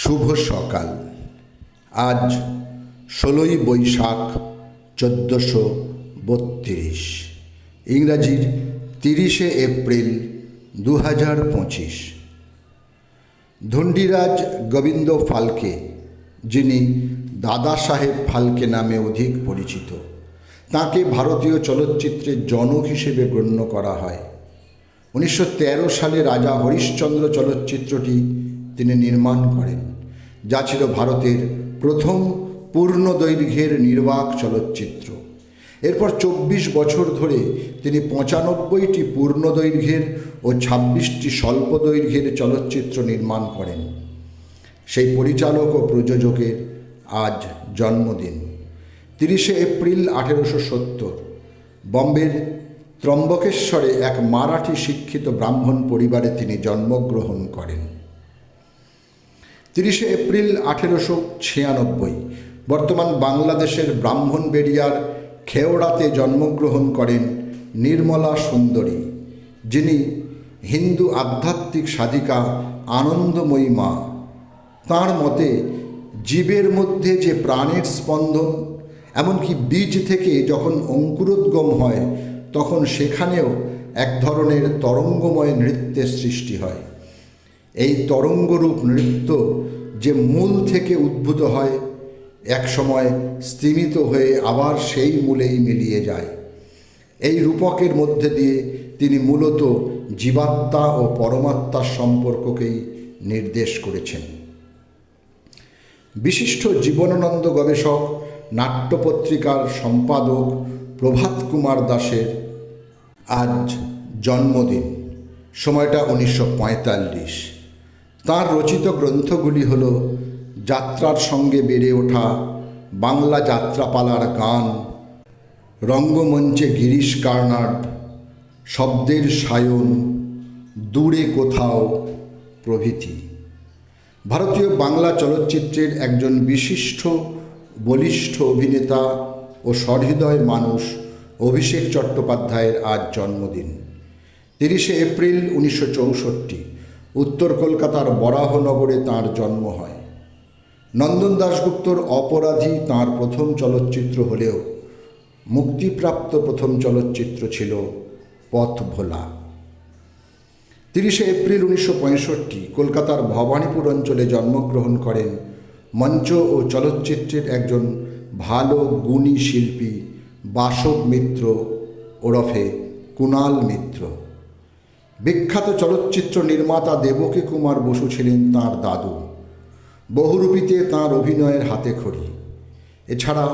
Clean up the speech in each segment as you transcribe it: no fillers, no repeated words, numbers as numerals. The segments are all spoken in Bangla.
শুভ সকাল। আজ 16ই বৈশাখ 1432, ইংরাজির 30শে এপ্রিল 2025। ধুন্ডিরাজ গোবিন্দ ফালকে, যিনি দাদা সাহেব ফালকে নামে অধিক পরিচিত, তাকে ভারতীয় চলচ্চিত্রের জনক হিসেবে গণ্য করা হয়। 1913 সালে রাজা হরিশ্চন্দ্র চলচ্চিত্রটি তিনি নির্মাণ করেন, যা ছিল ভারতের প্রথম পূর্ণ দৈর্ঘ্যের নির্বাক চলচ্চিত্র। এরপর 24 বছর ধরে তিনি 95টি পূর্ণ দৈর্ঘ্যের ও 26টি স্বল্প দৈর্ঘ্যের চলচ্চিত্র নির্মাণ করেন। সেই পরিচালক ও প্রযোজকের আজ জন্মদিন। 30শে এপ্রিল 1870 বম্বের ত্রম্বকেশ্বরে এক মারাঠি শিক্ষিত ব্রাহ্মণ পরিবারে তিনি জন্মগ্রহণ করেন। 30শে এপ্রিল 1896 বর্তমান বাংলাদেশের ব্রাহ্মণবেড়িয়ার খেওড়াতে জন্মগ্রহণ করেন নির্মলা সুন্দরী, যিনি হিন্দু আধ্যাত্মিক সাধিকা আনন্দময়ী মা। তাঁর মতে জীবের মধ্যে যে প্রাণের স্পন্দন, এমনকি বীজ থেকে যখন অঙ্কুরোদ্গম হয় তখন সেখানেও এক ধরনের তরঙ্গময় নৃত্যের সৃষ্টি হয়। এই তরঙ্গরূপ নৃত্য যে মূল থেকে উদ্ভূত হয়, এক সময় স্তিমিত হয়ে আবার সেই মূলেই মিলিয়ে যায়। এই রূপকের মধ্যে দিয়ে তিনি মূলত জীবাত্মা ও পরমাত্মার সম্পর্ককেই নির্দেশ করেছেন। বিশিষ্ট জীবনানন্দ গবেষক, নাট্যপত্রিকার সম্পাদক প্রভাত কুমার দাসের আজ জন্মদিন। সময়টা 1945। তাঁর রচিত গ্রন্থগুলি হল যাত্রার সঙ্গে বেড়ে ওঠা, বাংলা যাত্রাপালার গান, রঙ্গমঞ্চে গিরিশ কার্নাড, শব্দের সায়ন, দূরে কোথাও প্রভৃতি। ভারতীয় বাংলা চলচ্চিত্রের একজন বিশিষ্ট বলিষ্ঠ অভিনেতা ও সহৃদয় মানুষ অভিষেক চট্টোপাধ্যায়ের আজ জন্মদিন। 30শে এপ্রিল 1964 উত্তর কলকাতার বরাহনগরে তাঁর জন্ম হয়। নন্দন দাশগুপ্তর অপরাধী তাঁর প্রথম চলচ্চিত্র হলেও মুক্তিপ্রাপ্ত প্রথম চলচ্চিত্র ছিল পথ ভোলা। 30শে এপ্রিল 1965 কলকাতার ভবানীপুর অঞ্চলে জন্মগ্রহণ করেন মঞ্চ ও চলচ্চিত্রের একজন ভালো গুণী শিল্পী বাসব মিত্র ওরফে কুণাল মিত্র। বিখ্যাত চলচ্চিত্র নির্মাতা দেবকী কুমার বসু ছিলেন তাঁর দাদু। বহুরূপীতে তাঁর অভিনয়ের হাতেখড়ি। এছাড়া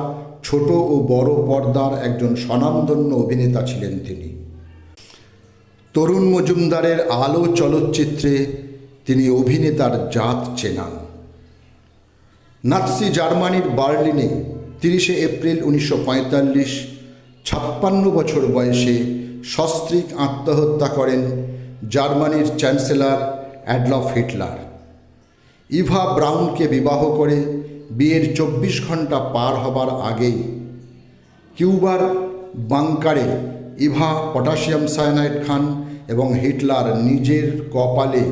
ছোট ও বড় পর্দার একজন স্বনামধন্য অভিনেতা ছিলেন তিনি। তরুণ মজুমদারের আলো চলচ্চিত্রে তিনি অভিনেতার জাত চেনান। নাৎসি জার্মানির বার্লিনে 30শে এপ্রিল 1945 56 বছর বয়সে সস্ত্রীক আত্মহত্যা করেন জার্মানির চ্যান্সেলর অ্যাডলফ হিটলার। ইভা ব্রাউনকে বিবাহ করে বিয়ের 24 ঘন্টা পার হবার আগেই কিউবার বাংকারে ইভা পটাশিয়াম সায়ানাইড খান এবং হিটলার নিজের কপালে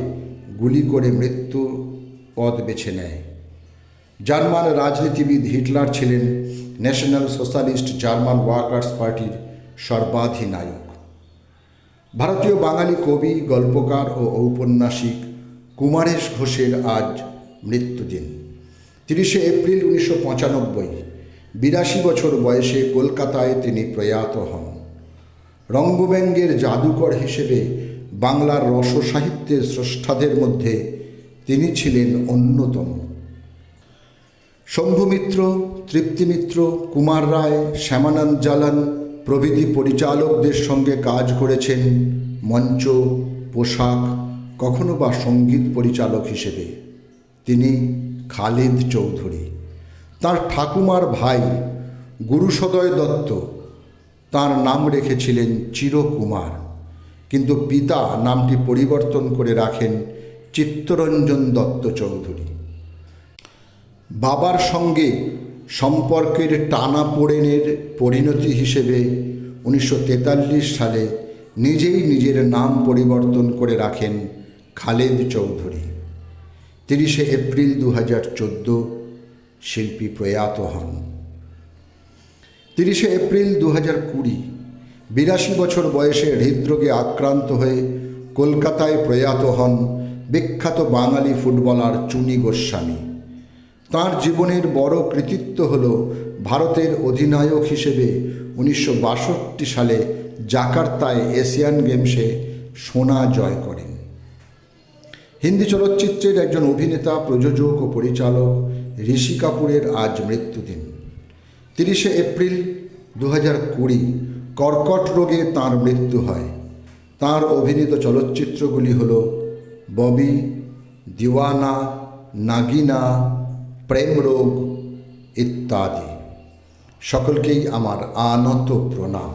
গুলি করে মৃত্যু পথ বেছে নেয়। জার্মান রাজনীতিবিদ হিটলার ছিলেন ন্যাশনাল সোশ্যালিস্ট জার্মান ওয়ার্কার্স পার্টির সর্বাধিনায়ক। ভারতীয় বাঙালি কবি, গল্পকার ও ঔপন্যাসিক কুমারেশ ঘোষের আজ মৃত্যুদিন। 30শে এপ্রিল 1995 82 বছর বয়সে কলকাতায় তিনি প্রয়াত হন। রঙ্গব্যঙ্গের জাদুকর হিসেবে বাংলার রসসাহিত্যের স্রষ্টাদের মধ্যে তিনি ছিলেন অন্যতম। শম্ভু মিত্র, তৃপ্তি মিত্র, কুমার রায়, শ্যামানন্দ জালান প্রভৃতি পরিচালকদের সঙ্গে কাজ করেছেন মঞ্চ, পোশাক, কখনো বা সঙ্গীত পরিচালক হিসেবে। তিনি খালিদ চৌধুরী। তার ঠাকুমার ভাই গুরুসদয় দত্ত তাঁর নাম রেখেছিলেন চিরকুমার, কিন্তু পিতা নামটি পরিবর্তন করে রাখেন চিত্তরঞ্জন দত্ত চৌধুরী। বাবার সঙ্গে সম্পর্কের টানাপোড়েনের পরিণতি হিসেবে 1943 সালে নিজেই নিজের নাম পরিবর্তন করে রাখেন খালেদ চৌধুরী। 30শে এপ্রিল 2014 শিল্পী প্রয়াত হন। 30শে এপ্রিল 2020 82 বছর বয়সে হৃদরোগে আক্রান্ত হয়ে কলকাতায় প্রয়াত হন বিখ্যাত বাঙালি ফুটবলার চুনী গোস্বামী। তাঁর জীবনের বড় কৃতিত্ব হল ভারতের অধিনায়ক হিসেবে 1962 সালে জাকার্তায় এশিয়ান গেমসে সোনা জয় করেন। হিন্দি চলচ্চিত্রের একজন অভিনেতা, প্রযোজক ও পরিচালক ঋষি কাপুরের আজ মৃত্যুদিন। 30শে এপ্রিল 2020 কর্কট রোগে তাঁর মৃত্যু হয়। তাঁর অভিনীত চলচ্চিত্রগুলি হল ববি, দিওয়ানা, নাগিনা, প্রেম রোগ ইত্যাদি। সকলকেই আমার আনত প্রণাম।